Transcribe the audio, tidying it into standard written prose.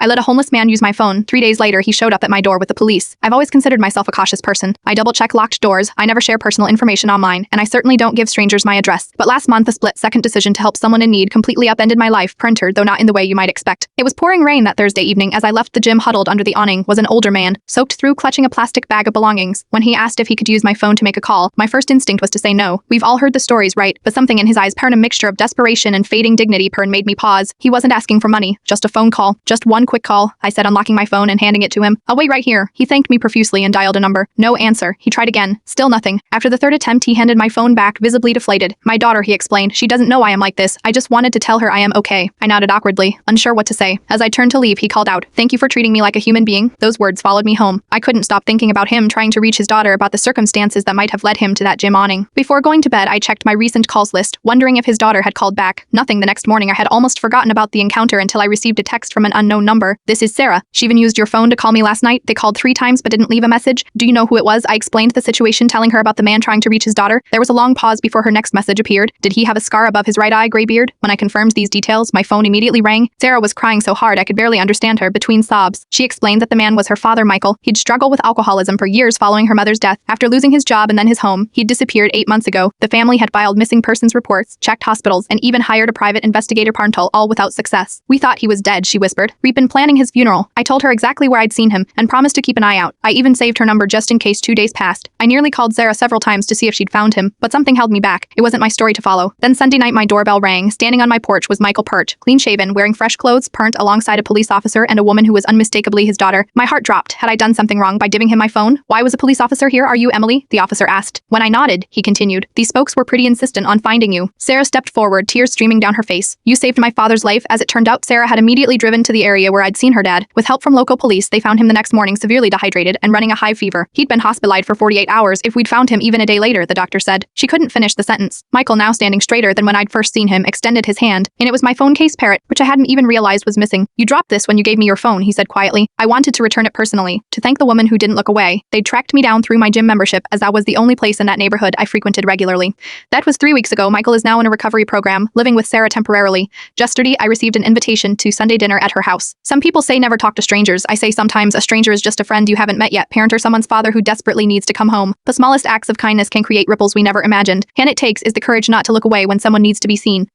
I let a homeless man use my phone. 3 days later, he showed up at my door with the police. I've always considered myself a cautious person. I double-check locked doors, I never share personal information online, and I certainly don't give strangers my address. But last month, a split-second decision to help someone in need completely upended my life, printer, though not in the way you might expect. It was pouring rain that Thursday evening. As I left the gym, huddled under the awning was an older man, soaked through, clutching a plastic bag of belongings. When he asked if he could use my phone to make a call, my first instinct was to say no. We've all heard the stories, right? But something in his eyes, paired a mixture of desperation and fading dignity, made me pause. He wasn't asking for money, just a phone call. Just one quick call, I said, unlocking my phone and handing it to him. I'll wait right here. He thanked me profusely and dialed a number. No answer. He tried again. Still nothing. After the third attempt, he handed my phone back, visibly deflated. My daughter, he explained. She doesn't know I am like this. I just wanted to tell her I am okay. I nodded awkwardly, unsure what to say. As I turned to leave, he called out, "Thank you for treating me like a human being." Those words followed me home. I couldn't stop thinking about him trying to reach his daughter, about the circumstances that might have led him to that gym awning. Before going to bed, I checked my recent calls list, wondering if his daughter had called back. Nothing. The next morning, I had almost forgotten about the encounter until I received a text from an unknown number. "This is Sarah. She even used your phone to call me last night. They called 3 times but didn't leave a message. Do you know who it was?" I explained the situation, telling her about the man trying to reach his daughter. There was a long pause before her next message appeared. "Did he have a scar above his right eye, gray beard?" When I confirmed these details, my phone immediately rang. Sarah was crying so hard I could barely understand her, between sobs. She explained that the man was her father, Michael. He'd struggled with alcoholism for years following her mother's death. After losing his job and then his home, he'd disappeared 8 months ago. The family had filed missing persons reports, checked hospitals, and even hired a private investigator, Parntal, all without success. "We thought he was dead," she whispered. "We've been planning his funeral." I told her exactly where I'd seen him and promised to keep an eye out. I even saved her number just in case. 2 days passed. I nearly called Sarah several times to see if she'd found him, but something held me back. It wasn't my story to follow. Then Sunday night, my doorbell rang. Standing on my porch was Michael Perch, clean-shaven, wearing fresh clothes, Pernt, alongside a police officer and a woman who was unmistakably his daughter. My heart dropped. Had I done something wrong by giving him my phone? "Why was a police officer here? Are you Emily?" the officer asked. When I nodded, he continued, "These folks were pretty insistent on finding you." Sarah stepped forward, tears streaming down her face. "You saved my father's life." As it turned out, Sarah had immediately driven to the area where I'd seen her dad. With help from local police, they found him the next morning, severely dehydrated and running a high fever. He'd been hospitalized for 48 hours if we'd found him even a day later, the doctor said. She couldn't finish the sentence. Michael, now standing straighter than when I'd first seen him, extended his hand, and it was my phone case parrot, which I hadn't even realized was missing. "You dropped this when you gave me your phone," he said quietly. "I wanted to return it personally, to thank the woman who didn't look away. They'd tracked me down through my gym membership, as that was the only place in that neighborhood I frequented regularly." That was 3 weeks ago. Michael is now in a recovery program, living with Sarah temporarily. Yesterday, I received an invitation to Sunday dinner at her house. Some people say never talk to strangers. I say sometimes a stranger is just a friend you haven't met yet, parent, or someone's father who desperately needs to come home. The smallest acts of kindness can create ripples we never imagined, and it takes is the courage not to look away when someone needs to be seen.